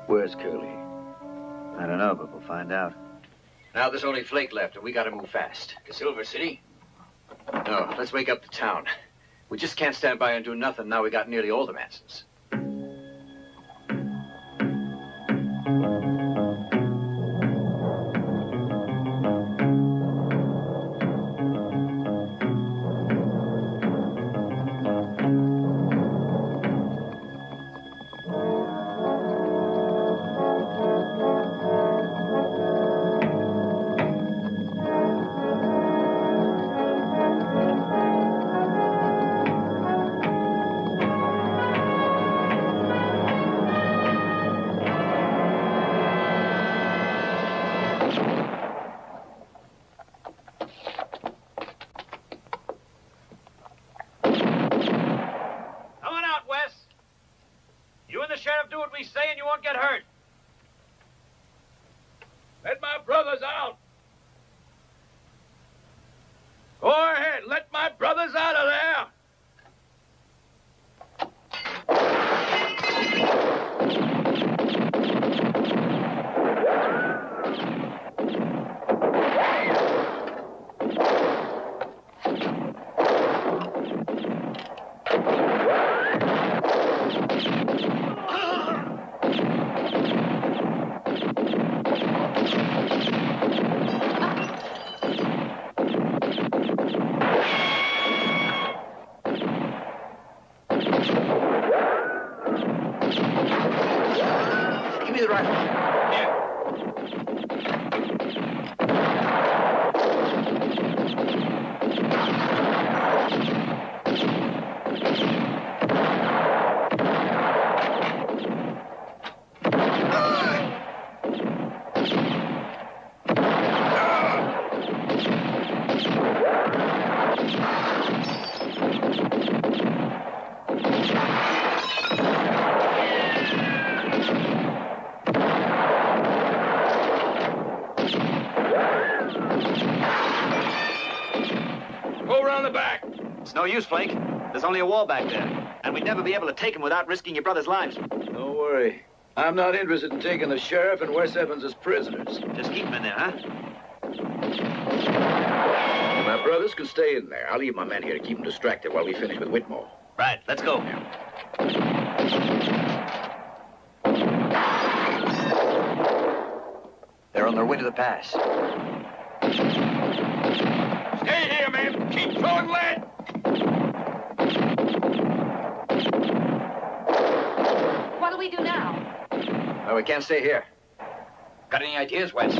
Where's Curly? I don't know, but we'll find out. Now there's only Flake left, and we gotta move fast. To Silver City? No, let's wake up the town. We just can't stand by and do nothing now we got nearly all the Mansons. Do what we say and you won't get hurt. Let my brothers out. Go ahead. Let my brothers out of there. Give me the rifle. Here. no use, Flake. There's only a wall back there. And we'd never be able to take him without risking your brother's lives. Don't worry. I'm not interested in taking the sheriff and Wes Evans as prisoners. Just keep him in there, huh? My brothers can stay in there. I'll leave my men here to keep them distracted while we finish with Whitmore. Right, let's go. They're on their way to the pass. Stay here, man. Keep throwing lead. What'll we do now? Well, we can't stay here. Got any ideas, Wes?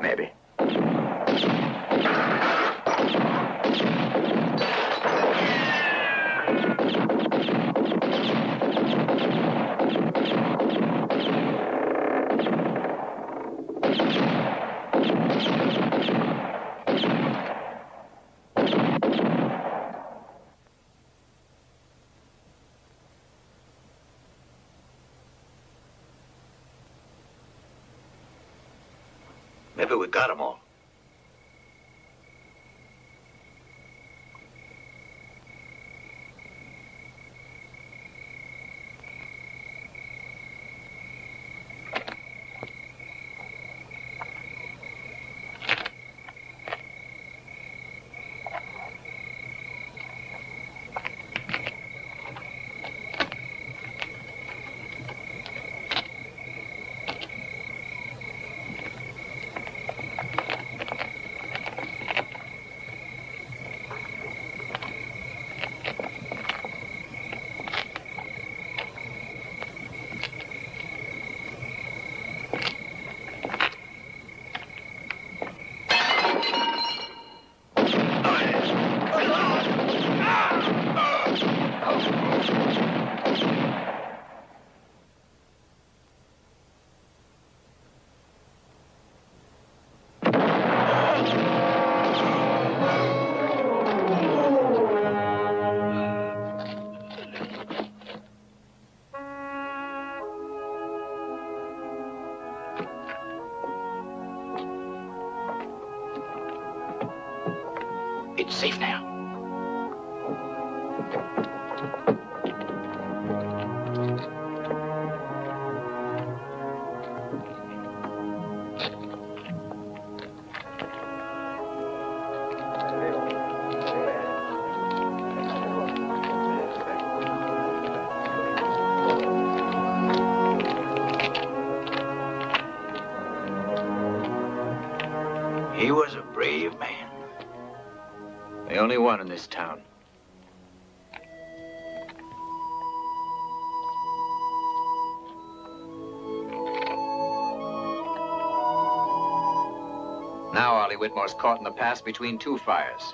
Maybe. Maybe we got them all. It's safe now. He was a brave man. The only one in this town. Now Arlie Whitmore's caught in the pass between two fires.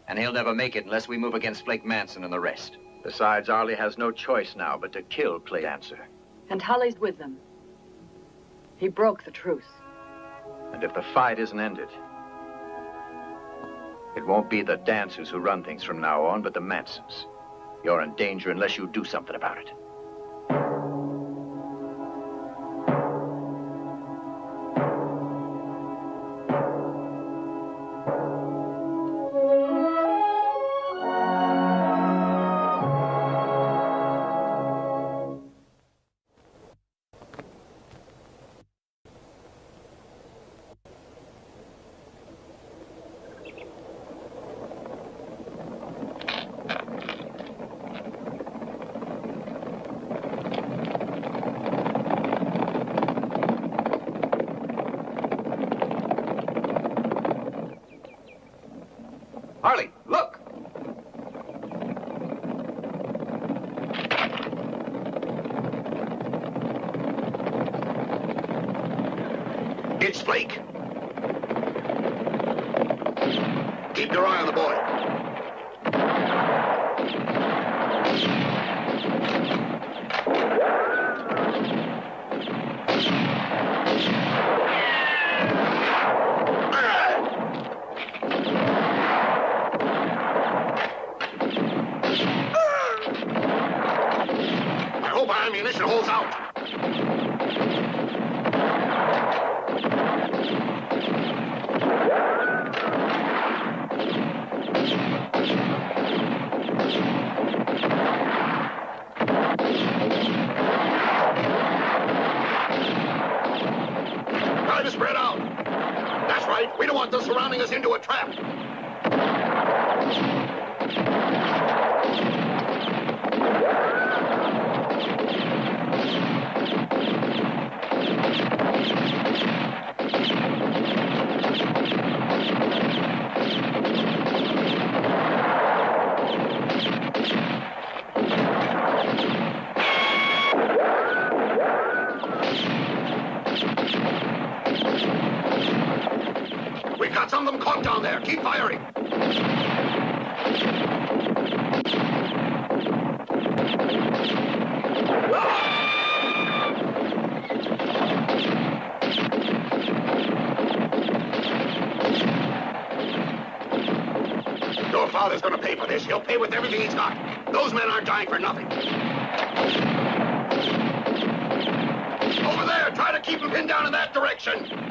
And he'll never make it unless we move against Flake Manson and the rest. Besides, Arlie has no choice now but to kill Clay Dancer. And Holly's with them. He broke the truce. And if the fight isn't ended, it won't be the dancers who run things from now on, but the Mansons. You're in danger unless you do something about it. Arlie, look! It's Flake. Keep your eye on the boy. I hope our ammunition holds out. pay with everything he's got. Those men aren't dying for nothing. Over there, try to keep him pinned down in that direction.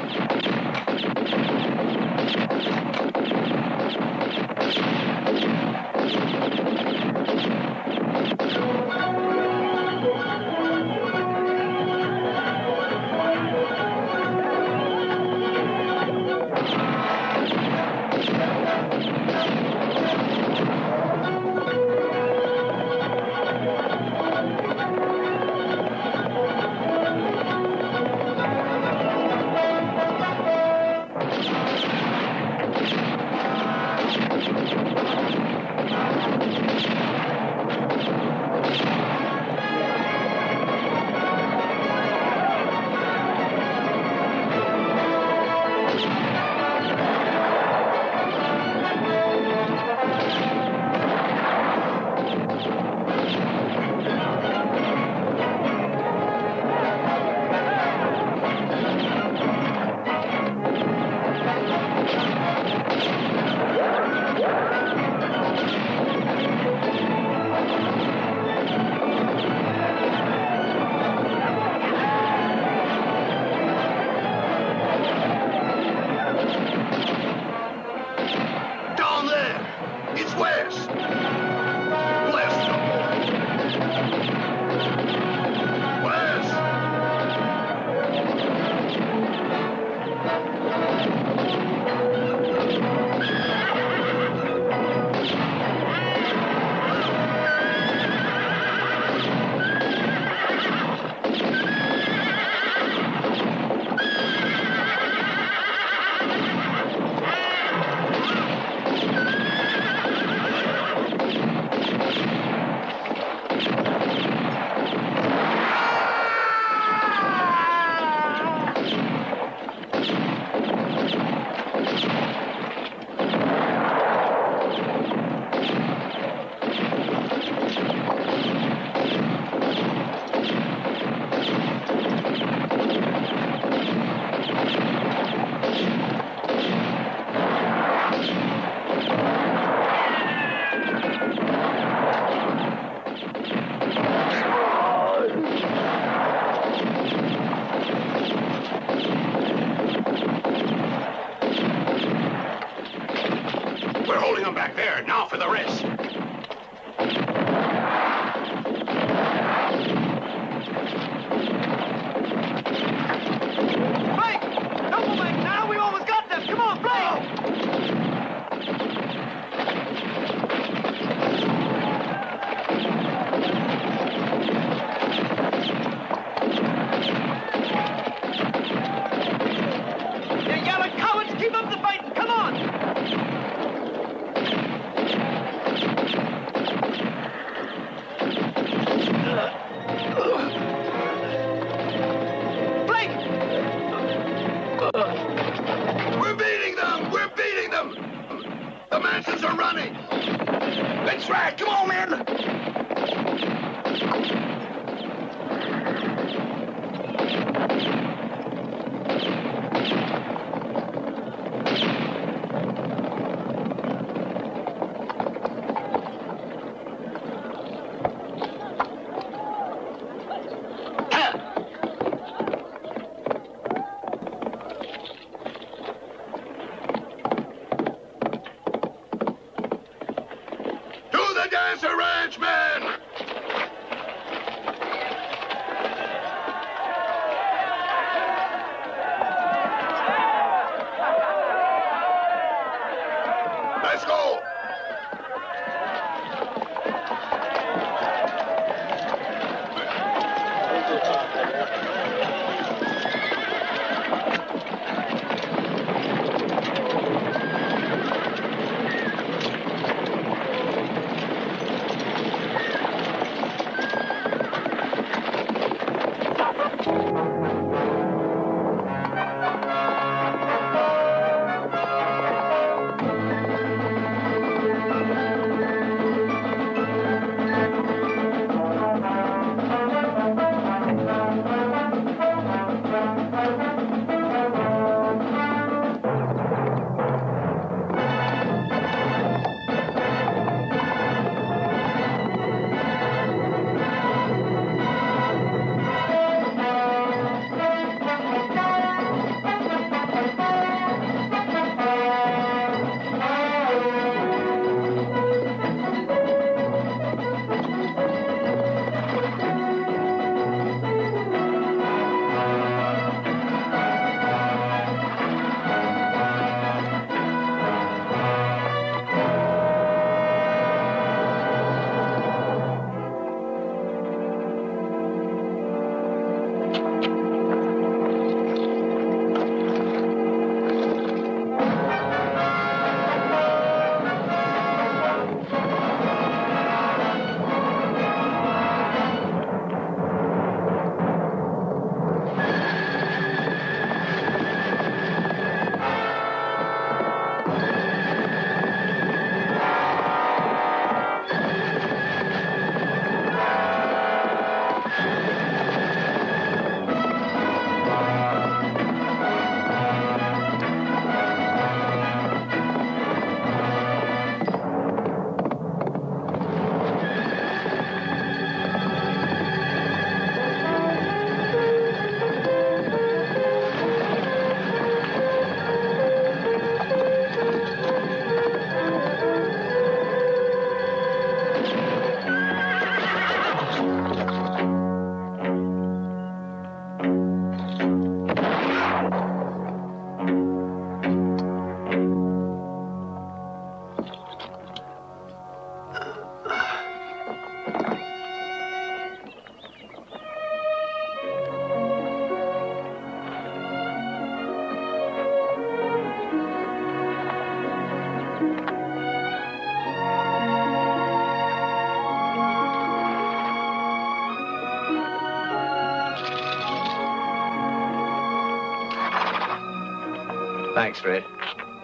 Thanks, Fred.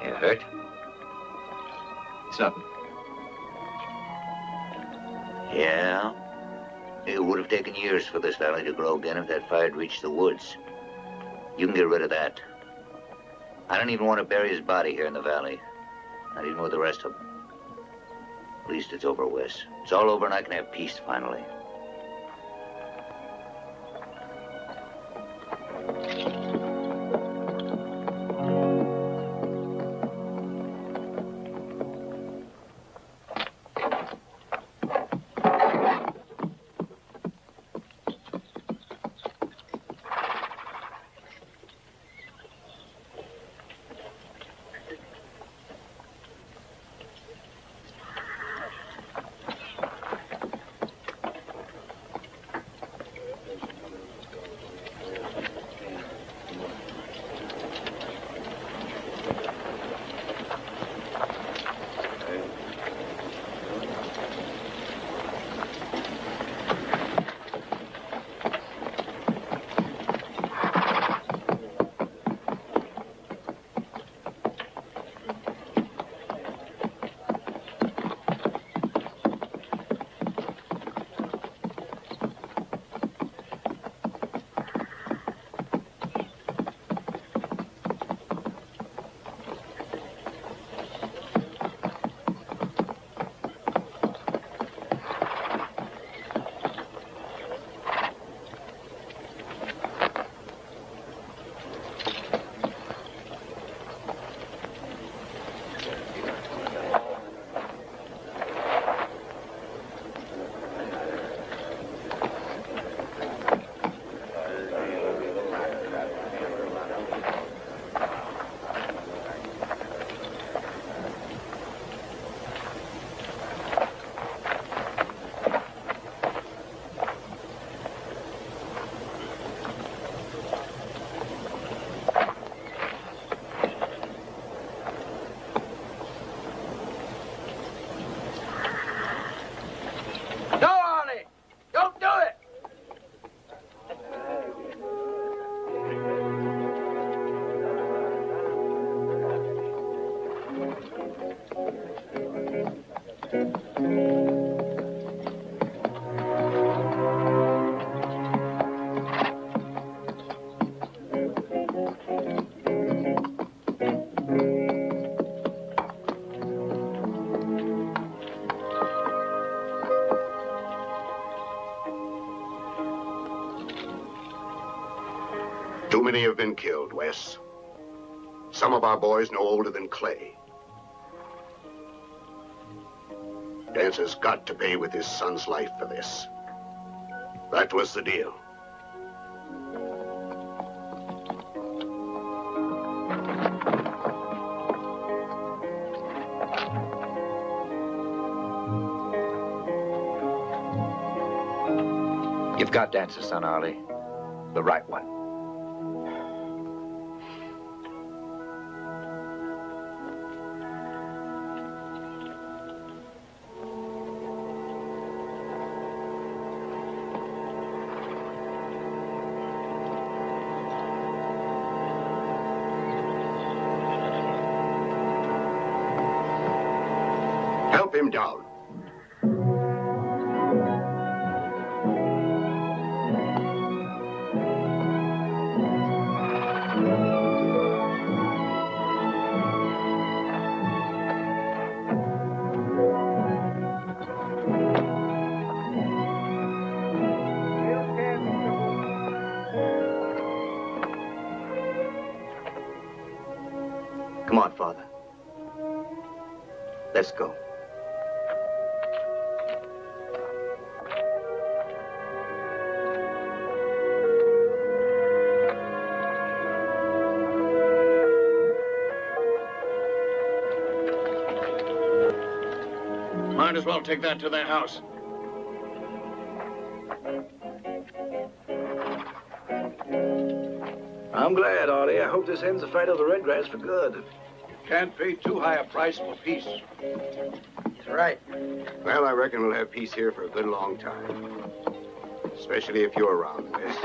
You hurt? It's nothing. Yeah. It would have taken years for this valley to grow again if that fire had reached the woods. You can get rid of that. I don't even want to bury his body here in the valley. Not even with the rest of them. At least it's over, Wes. It's all over and I can have peace finally. Too many have been killed, Wes. Some of our boys no older than Clay. Dancer's got to pay with his son's life for this. That was the deal. You've got Dancer's son, Ardi. The right one. Help him down. Come on, Father. Let's go. Might as well take that to their house. I'm glad, Ardi. I hope this ends the fight over Redgrass for good. Can't pay too high a price for peace. That's right. Well, I reckon we'll have peace here for a good long time. Especially if you're around, Wes.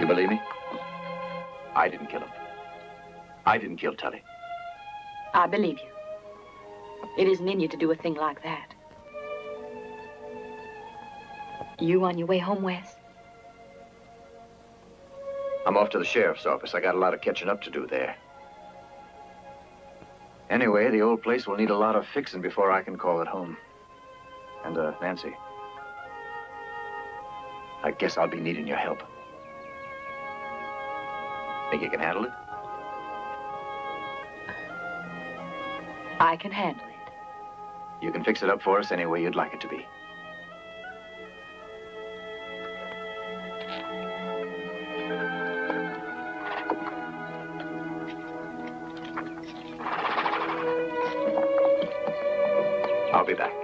You believe me? I didn't kill him. I didn't kill Tully. I believe you. It isn't in you to do a thing like that. You on your way home, Wes? I'm off to the sheriff's office. I got a lot of catching up to do there. Anyway, the old place will need a lot of fixing before I can call it home. And, Nancy, I guess I'll be needing your help. Think you can handle it? I can handle it. You can fix it up for us any way you'd like it to be. I'll be back.